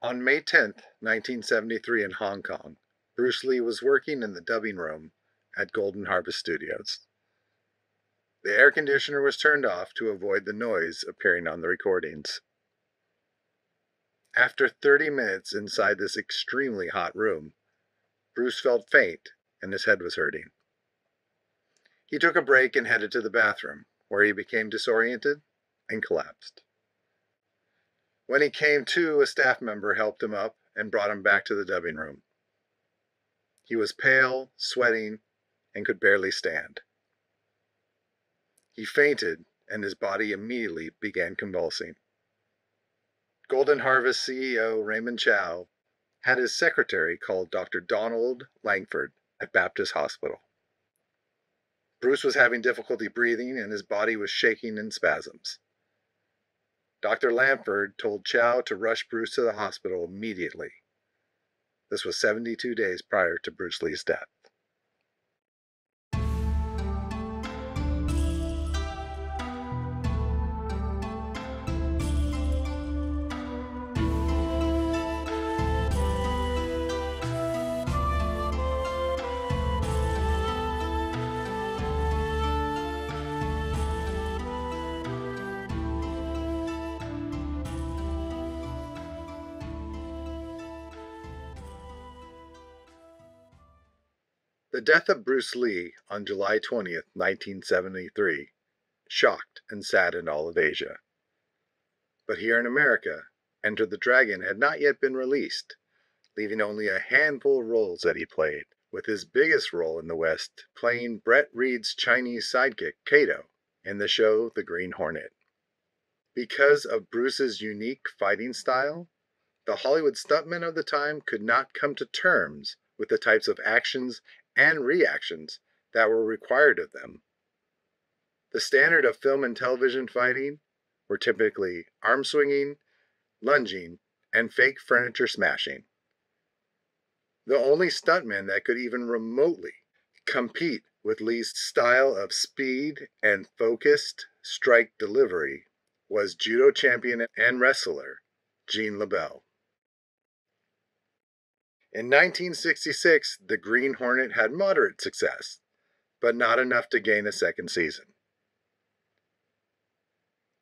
On May 10th, 1973 in Hong Kong, Bruce Lee was working in the dubbing room at Golden Harvest Studios. The air conditioner was turned off to avoid the noise appearing on the recordings. After 30 minutes inside this extremely hot room, Bruce felt faint and his head was hurting. He took a break and headed to the bathroom, where he became disoriented and collapsed. When he came to, a staff member helped him up and brought him back to the dubbing room. He was pale, sweating, and could barely stand. He fainted, and his body immediately began convulsing. Golden Harvest CEO Raymond Chow had his secretary call Dr. Donald Langford at Baptist Hospital. Bruce was having difficulty breathing, and his body was shaking in spasms. Dr. Langford told Chow to rush Bruce to the hospital immediately. This was 72 days prior to Bruce Lee's death. The death of Bruce Lee on July 20th, 1973, shocked and saddened all of Asia. But here in America, Enter the Dragon had not yet been released, leaving only a handful of roles that he played, with his biggest role in the West playing Brett Reed's Chinese sidekick, Kato, in the show The Green Hornet. Because of Bruce's unique fighting style, the Hollywood stuntmen of the time could not come to terms with the types of actions and reactions that were required of them. The standard of film and television fighting were typically arm swinging, lunging, and fake furniture smashing. The only stuntman that could even remotely compete with Lee's style of speed and focused strike delivery was judo champion and wrestler Gene LeBell. In 1966, The Green Hornet had moderate success, but not enough to gain a second season.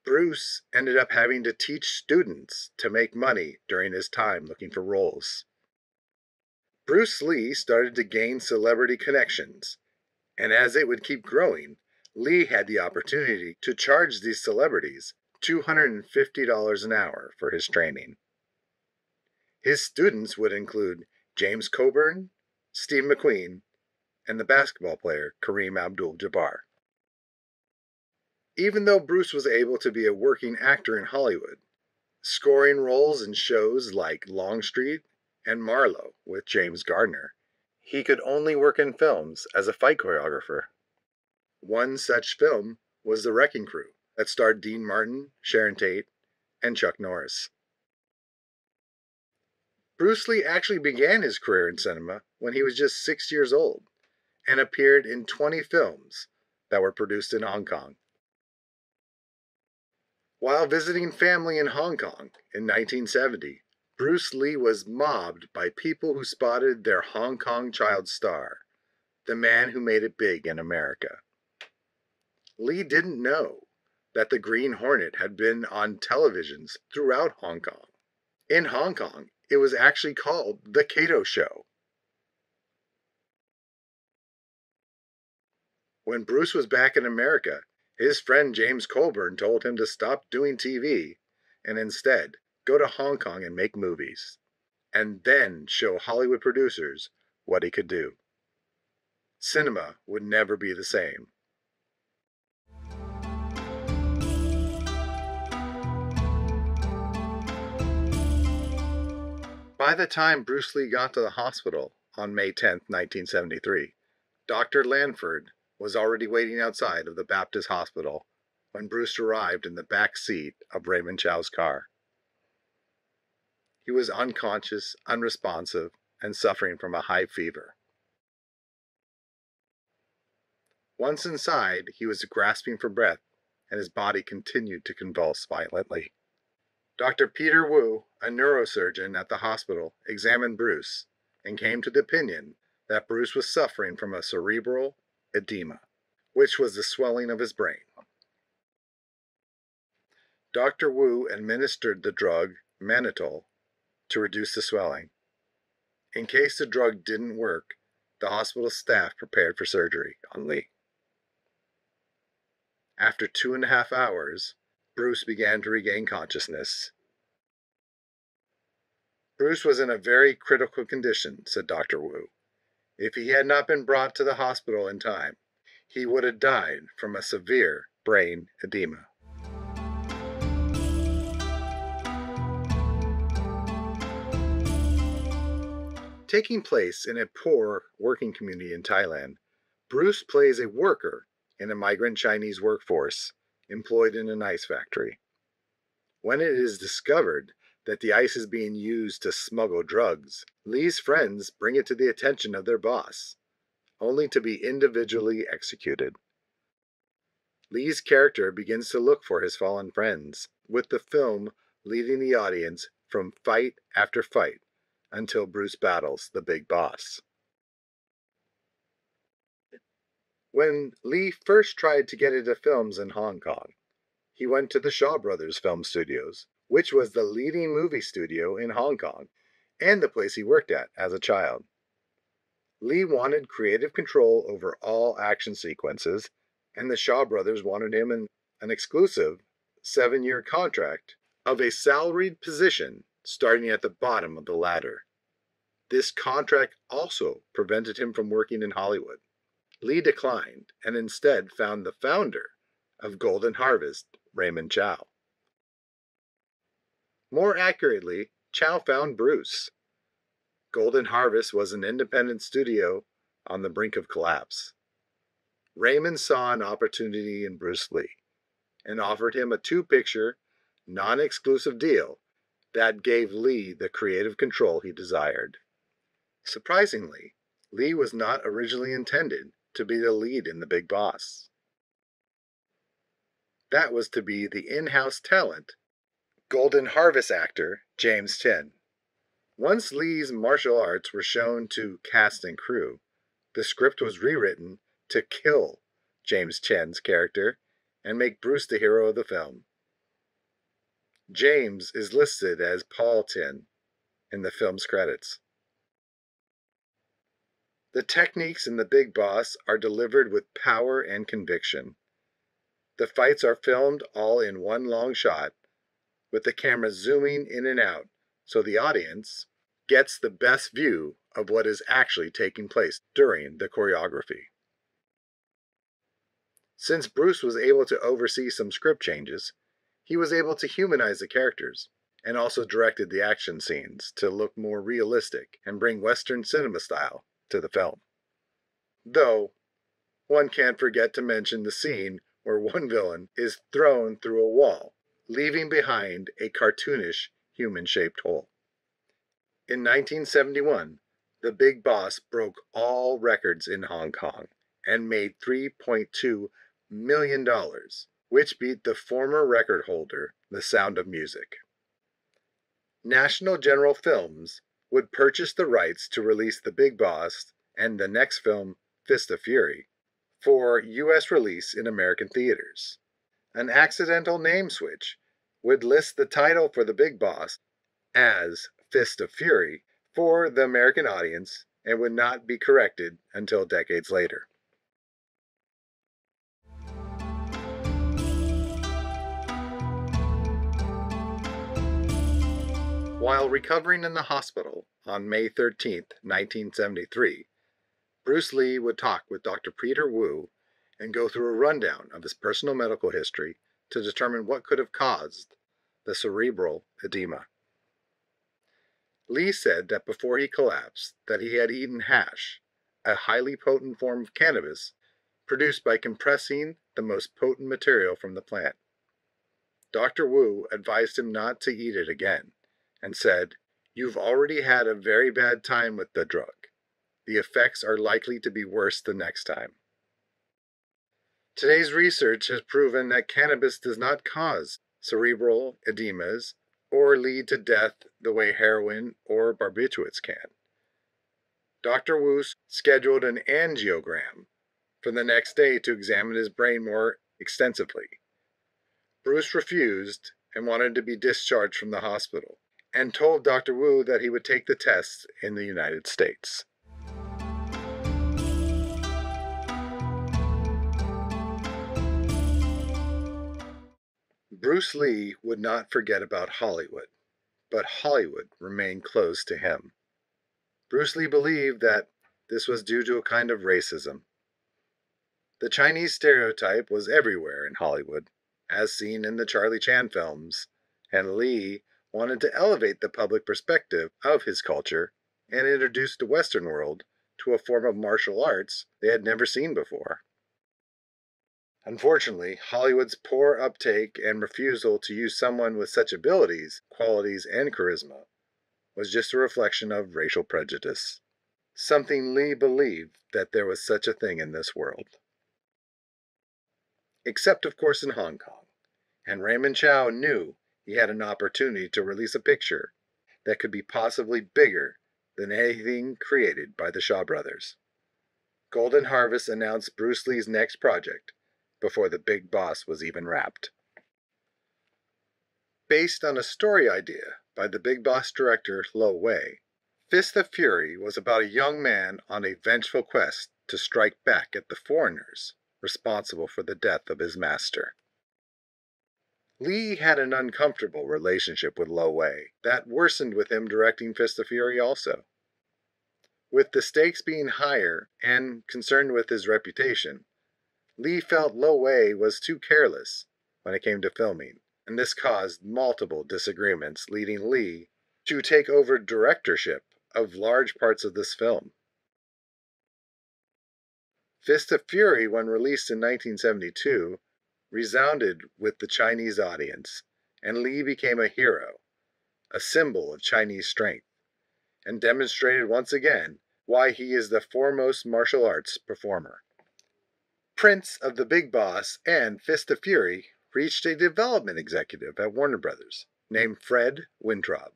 Bruce ended up having to teach students to make money during his time looking for roles. Bruce Lee started to gain celebrity connections, and as it would keep growing, Lee had the opportunity to charge these celebrities $250 an hour for his training. His students would include James Coburn, Steve McQueen, and the basketball player Kareem Abdul-Jabbar. Even though Bruce was able to be a working actor in Hollywood, scoring roles in shows like Longstreet and Marlowe with James Gardner, he could only work in films as a fight choreographer. One such film was The Wrecking Crew, that starred Dean Martin, Sharon Tate, and Chuck Norris. Bruce Lee actually began his career in cinema when he was just 6 years old and appeared in 20 films that were produced in Hong Kong. While visiting family in Hong Kong in 1970, Bruce Lee was mobbed by people who spotted their Hong Kong child star, the man who made it big in America. Lee didn't know that the Green Hornet had been on televisions throughout Hong Kong. In Hong Kong, it was actually called The Kato Show. When Bruce was back in America, his friend James Coburn told him to stop doing TV and instead go to Hong Kong and make movies, and then show Hollywood producers what he could do. Cinema would never be the same. By the time Bruce Lee got to the hospital on May 10, 1973, Dr. Langford was already waiting outside of the Baptist Hospital when Bruce arrived in the back seat of Raymond Chow's car. He was unconscious, unresponsive, and suffering from a high fever. Once inside, he was grasping for breath, and his body continued to convulse violently. Dr. Peter Wu, a neurosurgeon at the hospital, examined Bruce and came to the opinion that Bruce was suffering from a cerebral edema, which was the swelling of his brain. Dr. Wu administered the drug mannitol to reduce the swelling. In case the drug didn't work, the hospital staff prepared for surgery on Lee. After 2.5 hours, Bruce began to regain consciousness. Bruce was in a very critical condition, said Dr. Wu. If he had not been brought to the hospital in time, he would have died from a severe brain edema. Taking place in a poor working community in Thailand, Bruce plays a worker in a migrant Chinese workforce employed in an ice factory. When it is discovered that the ice is being used to smuggle drugs, Lee's friends bring it to the attention of their boss, only to be individually executed. Lee's character begins to look for his fallen friends, with the film leading the audience from fight after fight until Bruce battles the big boss. When Lee first tried to get into films in Hong Kong, he went to the Shaw Brothers Film Studios, which was the leading movie studio in Hong Kong and the place he worked at as a child. Lee wanted creative control over all action sequences, and the Shaw Brothers wanted him in an exclusive 7-year contract of a salaried position starting at the bottom of the ladder. This contract also prevented him from working in Hollywood. Lee declined and instead found the founder of Golden Harvest, Raymond Chow. More accurately, Chow found Bruce. Golden Harvest was an independent studio on the brink of collapse. Raymond saw an opportunity in Bruce Lee and offered him a 2-picture, non-exclusive deal that gave Lee the creative control he desired. Surprisingly, Lee was not originally intended to be the lead in The Big Boss. That was to be the in-house talent, Golden Harvest actor James Chen. Once Lee's martial arts were shown to cast and crew, the script was rewritten to kill James Chen's character and make Bruce the hero of the film. James is listed as Paul Tin in the film's credits. The techniques in The Big Boss are delivered with power and conviction. The fights are filmed all in one long shot, with the camera zooming in and out so the audience gets the best view of what is actually taking place during the choreography. Since Bruce was able to oversee some script changes, he was able to humanize the characters and also directed the action scenes to look more realistic and bring Western cinema style to the film. Though, one can't forget to mention the scene where one villain is thrown through a wall, leaving behind a cartoonish human-shaped hole. In 1971, The Big Boss broke all records in Hong Kong and made $3.2 million, which beat the former record holder, The Sound of Music. National General Films would purchase the rights to release The Big Boss and the next film, Fist of Fury, for U.S. release in American theaters. An accidental name switch would list the title for The Big Boss as Fist of Fury for the American audience and would not be corrected until decades later. While recovering in the hospital on May 13, 1973, Bruce Lee would talk with Dr. Peter Wu and go through a rundown of his personal medical history to determine what could have caused the cerebral edema. Lee said that before he collapsed, that he had eaten hash, a highly potent form of cannabis produced by compressing the most potent material from the plant. Dr. Wu advised him not to eat it again and said, "You've already had a very bad time with the drug. The effects are likely to be worse the next time." Today's research has proven that cannabis does not cause cerebral edemas or lead to death the way heroin or barbiturates can. Dr. Wu scheduled an angiogram for the next day to examine his brain more extensively. Bruce refused and wanted to be discharged from the hospital, and told Dr. Wu that he would take the tests in the United States. Bruce Lee would not forget about Hollywood, but Hollywood remained closed to him. Bruce Lee believed that this was due to a kind of racism. The Chinese stereotype was everywhere in Hollywood, as seen in the Charlie Chan films, and Lee wanted to elevate the public perspective of his culture and introduce the Western world to a form of martial arts they had never seen before. Unfortunately, Hollywood's poor uptake and refusal to use someone with such abilities, qualities, and charisma was just a reflection of racial prejudice, something Lee believed that there was such a thing in this world. Except, of course, in Hong Kong, and Raymond Chow knew he had an opportunity to release a picture that could be possibly bigger than anything created by the Shaw brothers. Golden Harvest announced Bruce Lee's next project before The Big Boss was even wrapped. Based on a story idea by The Big Boss director Lo Wei, Fist of Fury was about a young man on a vengeful quest to strike back at the foreigners responsible for the death of his master. Lee had an uncomfortable relationship with Lo Wei that worsened with him directing Fist of Fury also. With the stakes being higher and concerned with his reputation, Lee felt Lo Wei was too careless when it came to filming, and this caused multiple disagreements, leading Lee to take over directorship of large parts of this film. Fist of Fury, when released in 1972, resounded with the Chinese audience, and Lee became a hero, a symbol of Chinese strength, and demonstrated once again why he is the foremost martial arts performer. Prince of the Big Boss and Fist of Fury reached a development executive at Warner Brothers named Fred Weintraub.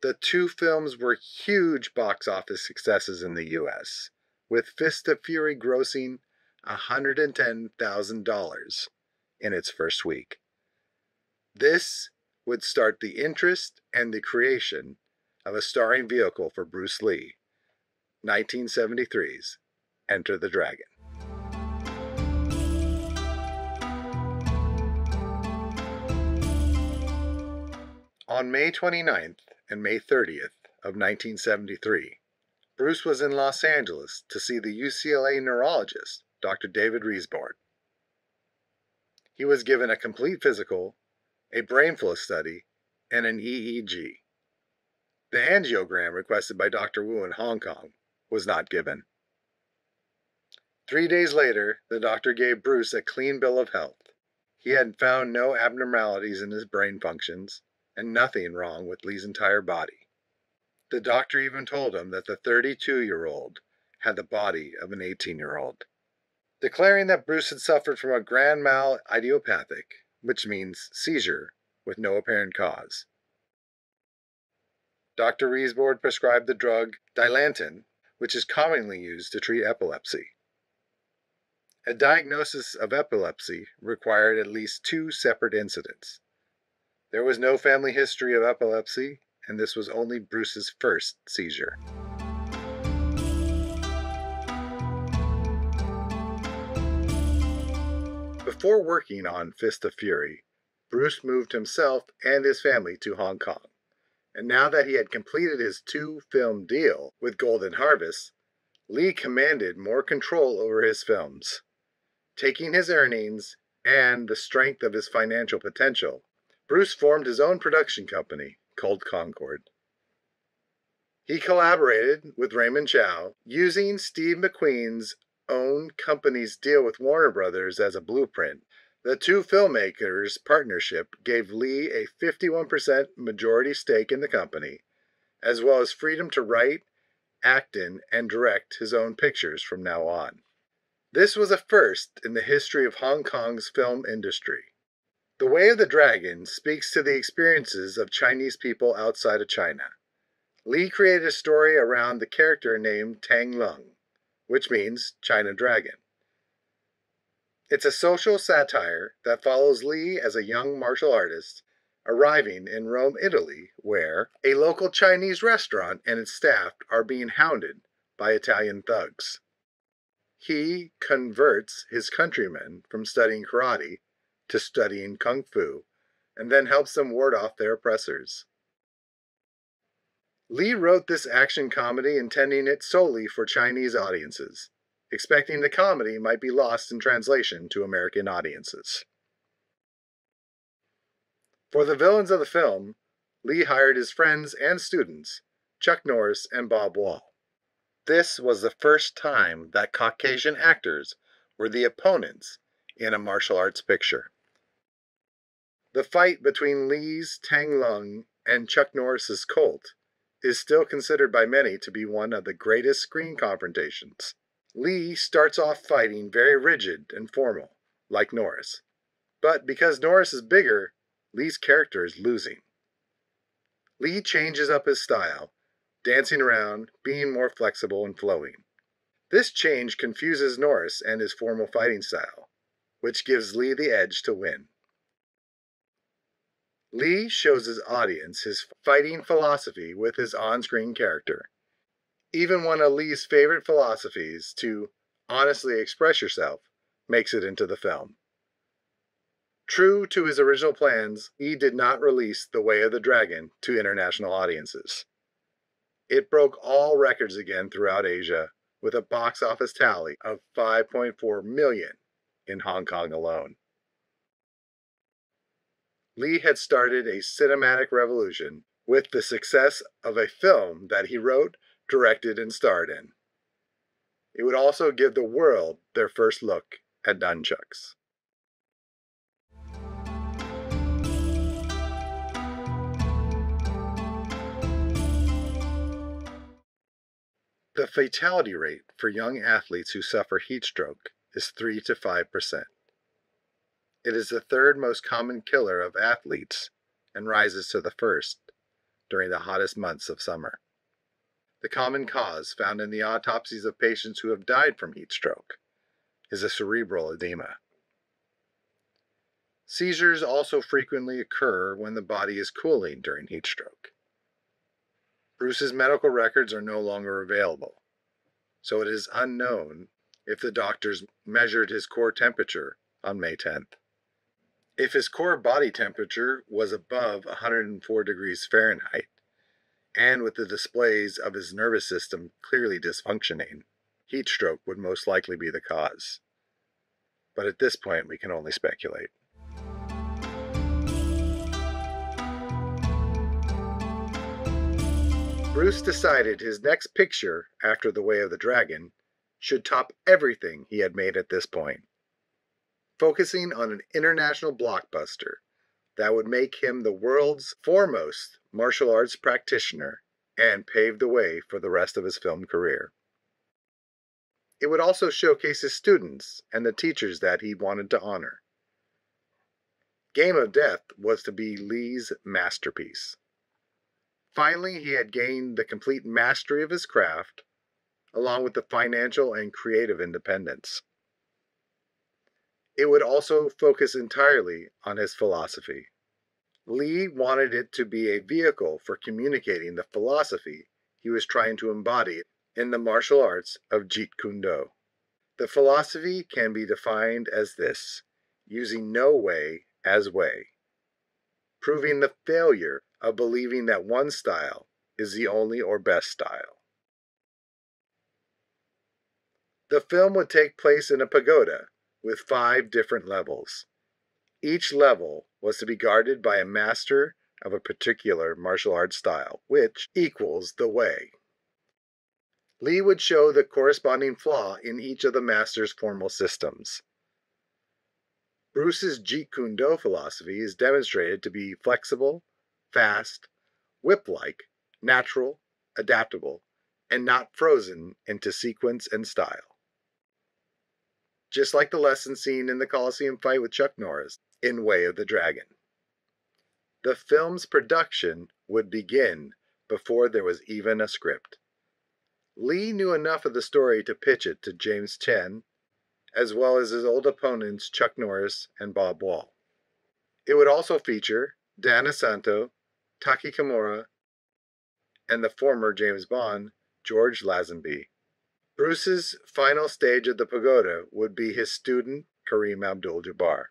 The two films were huge box office successes in the U.S., with Fist of Fury grossing $110,000 in its first week. This would start the interest and the creation of a starring vehicle for Bruce Lee, 1973's Enter the Dragon. On May 29th and May 30th of 1973, Bruce was in Los Angeles to see the UCLA neurologist, Dr. David Riesbord. He was given a complete physical, a brain flow study, and an EEG. The angiogram requested by Dr. Wu in Hong Kong was not given. 3 days later, the doctor gave Bruce a clean bill of health. He had found no abnormalities in his brain functions, and nothing wrong with Lee's entire body. The doctor even told him that the 32-year-old had the body of an 18-year-old, declaring that Bruce had suffered from a grand mal idiopathic, which means seizure, with no apparent cause. Dr. Riesbord prescribed the drug Dilantin, which is commonly used to treat epilepsy. A diagnosis of epilepsy required at least 2 separate incidents. There was no family history of epilepsy, and this was only Bruce's first seizure. Before working on Fist of Fury, Bruce moved himself and his family to Hong Kong, and now that he had completed his 2-film deal with Golden Harvest, Lee commanded more control over his films. Taking his earnings and the strength of his financial potential, Bruce formed his own production company called Concord. He collaborated with Raymond Chow, using Steve McQueen's own company's deal with Warner Brothers as a blueprint. The two filmmakers' partnership gave Lee a 51% majority stake in the company, as well as freedom to write, act in, and direct his own pictures from now on. This was a first in the history of Hong Kong's film industry. The Way of the Dragon speaks to the experiences of Chinese people outside of China. Li created a story around the character named Tang Lung, which means China Dragon. It's a social satire that follows Li as a young martial artist arriving in Rome, Italy, where a local Chinese restaurant and its staff are being hounded by Italian thugs. He converts his countrymen from studying karate to studying kung fu, and then helps them ward off their oppressors. Li wrote this action comedy intending it solely for Chinese audiences, expecting the comedy might be lost in translation to American audiences. For the villains of the film, Li hired his friends and students, Chuck Norris and Bob Wall. This was the first time that Caucasian actors were the opponents in a martial arts picture. The fight between Li's Tang Lung and Chuck Norris's Colt is still considered by many to be one of the greatest screen confrontations. Li starts off fighting very rigid and formal, like Norris. But because Norris is bigger, Li's character is losing. Li changes up his style, dancing around, being more flexible and flowing. This change confuses Norris and his formal fighting style, which gives Li the edge to win. Li shows his audience his fighting philosophy with his on-screen character. Even one of Li's favorite philosophies, to honestly express yourself, makes it into the film. True to his original plans, he did not release The Way of the Dragon to international audiences. It broke all records again throughout Asia, with a box office tally of $5.4 million in Hong Kong alone. Li had started a cinematic revolution with the success of a film that he wrote, directed, and starred in. It would also give the world their first look at nunchucks. The fatality rate for young athletes who suffer heat stroke is 3 to 5%. It is the third most common killer of athletes and rises to the first during the hottest months of summer. The common cause found in the autopsies of patients who have died from heat stroke is a cerebral edema. Seizures also frequently occur when the body is cooling during heat stroke. Bruce's medical records are no longer available, so it is unknown if the doctors measured his core temperature on May 10th. If his core body temperature was above 104 degrees Fahrenheit, and with the displays of his nervous system clearly dysfunctioning, heat stroke would most likely be the cause. But at this point, we can only speculate. Bruce decided his next picture after The Way of the Dragon should top everything he had made at this point, focusing on an international blockbuster that would make him the world's foremost martial arts practitioner and pave the way for the rest of his film career. It would also showcase his students and the teachers that he wanted to honor. Game of Death was to be Li's masterpiece. Finally, he had gained the complete mastery of his craft, along with the financial and creative independence. It would also focus entirely on his philosophy. Li wanted it to be a vehicle for communicating the philosophy he was trying to embody in the martial arts of Jeet Kune Do. The philosophy can be defined as this: using no way as way, proving the failure of believing that one style is the only or best style. The film would take place in a pagoda with 5 different levels. Each level was to be guarded by a master of a particular martial arts style, which equals the way. Li would show the corresponding flaw in each of the master's formal systems. Bruce's Jeet Kune Do philosophy is demonstrated to be flexible, fast, whip-like, natural, adaptable, and not frozen into sequence and style. just like the lesson seen in the Coliseum fight with Chuck Norris in Way of the Dragon. The film's production would begin before there was even a script. Lee knew enough of the story to pitch it to James Chen, as well as his old opponents Chuck Norris and Bob Wall. It would also feature Dana Santo, Taki Kimura, and the former James Bond, George Lazenby. Bruce's final stage at the pagoda would be his student, Kareem Abdul-Jabbar.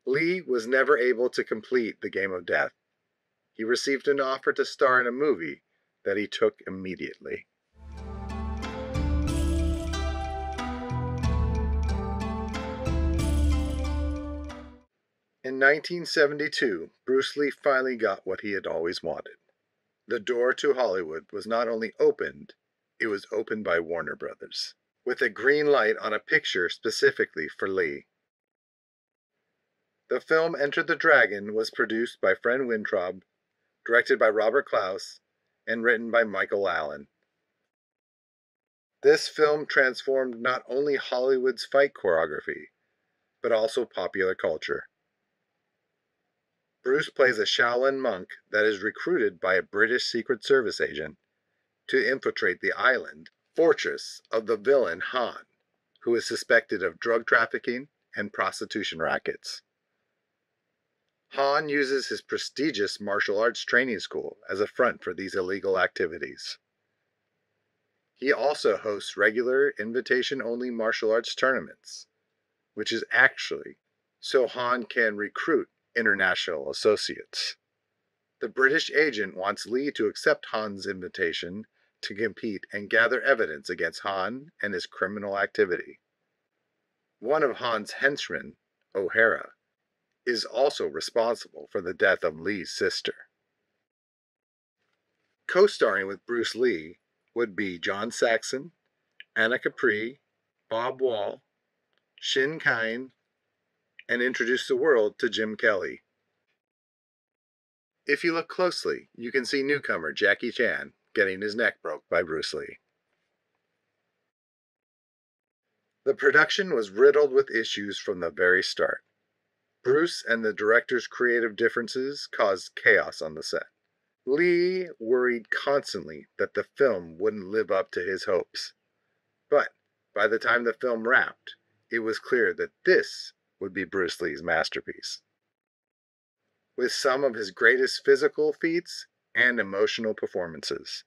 Lee was never able to complete The Game of Death. He received an offer to star in a movie that he took immediately. In 1972, Bruce Lee finally got what he had always wanted. The door to Hollywood was not only opened, it was opened by Warner Brothers, with a green light on a picture specifically for Lee. The film Enter the Dragon was produced by Fred Wintraub, directed by Robert Klaus, and written by Michael Allen. This film transformed not only Hollywood's fight choreography, but also popular culture. Bruce plays a Shaolin monk that is recruited by a British Secret Service agent to infiltrate the island fortress of the villain Han, who is suspected of drug trafficking and prostitution rackets. Han uses his prestigious martial arts training school as a front for these illegal activities. He also hosts regular invitation-only martial arts tournaments, which is actually so Han can recruit international associates. The British agent wants Lee to accept Han's invitation to compete and gather evidence against Han and his criminal activity. One of Han's henchmen, O'Hara, is also responsible for the death of Lee's sister. Co-starring with Bruce Lee would be John Saxon, Anna Capri, Bob Wall, Shin Kine, and introduce the world to Jim Kelly. If you look closely, you can see newcomer Jackie Chan getting his neck broke by Bruce Lee. The production was riddled with issues from the very start. Bruce and the director's creative differences caused chaos on the set. Lee worried constantly that the film wouldn't live up to his hopes. But by the time the film wrapped, it was clear that this would be Bruce Lee's masterpiece, with some of his greatest physical feats and emotional performances.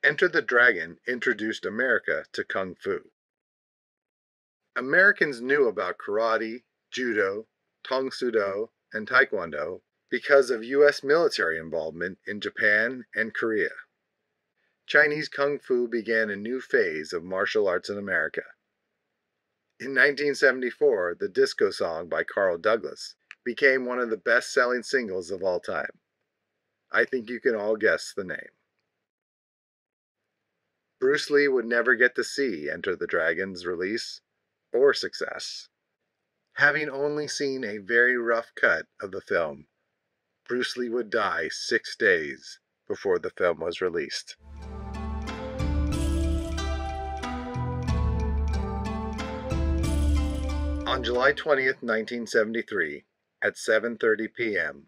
Enter the Dragon introduced America to Kung Fu. Americans knew about karate, judo, Tong Soo Do, and Taekwondo because of U.S. military involvement in Japan and Korea. Chinese Kung Fu began a new phase of martial arts in America. In 1974, the disco song by Carl Douglas became one of the best-selling singles of all time. I think you can all guess the name. Bruce Lee would never get to see Enter the Dragon's release or success. Having only seen a very rough cut of the film, Bruce Lee would die 6 days before the film was released. On July 20th, 1973, at 7:30 p.m.,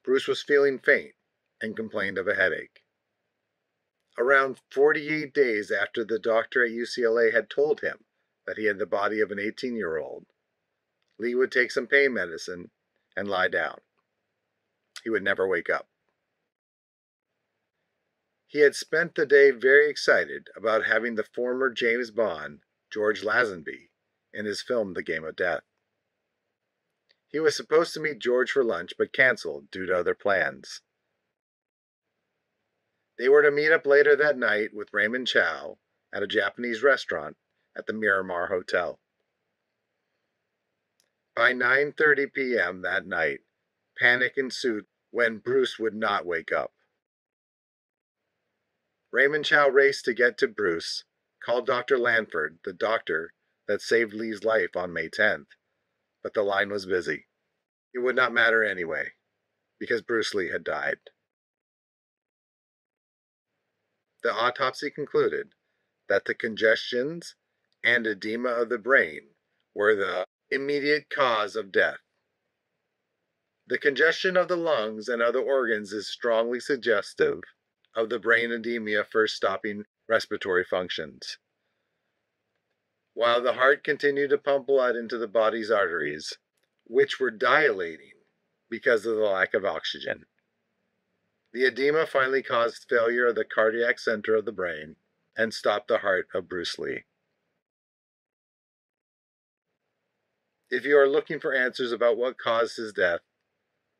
Bruce was feeling faint and complained of a headache. Around 48 days after the doctor at UCLA had told him that he had the body of an 18-year-old, Lee would take some pain medicine and lie down. He would never wake up. He had spent the day very excited about having the former James Bond, George Lazenby, in his film The Game of Death. He was supposed to meet George for lunch but canceled due to other plans. They were to meet up later that night with Raymond Chow at a Japanese restaurant at the Miramar Hotel. By 9:30 p.m. that night, panic ensued when Bruce would not wake up. Raymond Chow raced to get to Bruce, called Dr. Lanford, the doctor that saved Lee's life on May 10th, but the line was busy. It would not matter anyway, because Bruce Lee had died. The autopsy concluded that the congestions and edema of the brain were the immediate cause of death. The congestion of the lungs and other organs is strongly suggestive of the brain edema first stopping respiratory functions. While the heart continued to pump blood into the body's arteries, which were dilating because of the lack of oxygen. The edema finally caused failure of the cardiac center of the brain and stopped the heart of Bruce Lee. If you are looking for answers about what caused his death,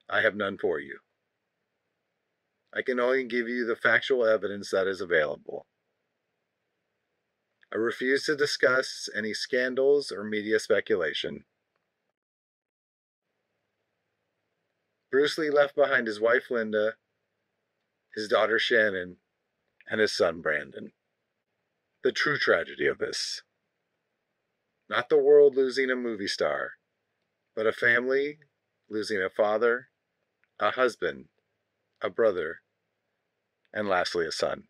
I have none for you. I can only give you the factual evidence that is available. I refuse to discuss any scandals or media speculation. Bruce Lee left behind his wife Linda, his daughter Shannon, and his son Brandon. The true tragedy of this. Not the world losing a movie star, but a family losing a father, a husband, a brother, and lastly a son.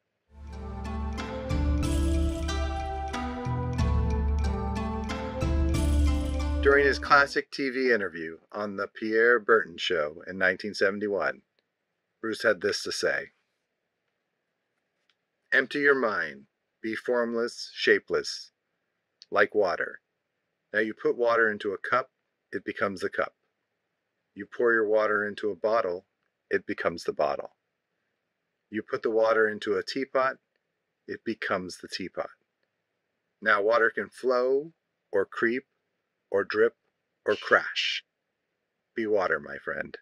During his classic TV interview on The Pierre Berton Show in 1971, Bruce had this to say: "Empty your mind, be formless, shapeless, like water. Now you put water into a cup, it becomes the cup. You pour your water into a bottle, it becomes the bottle. You put the water into a teapot, it becomes the teapot. Now water can flow, or creep, or drip, or crash. Be water, my friend."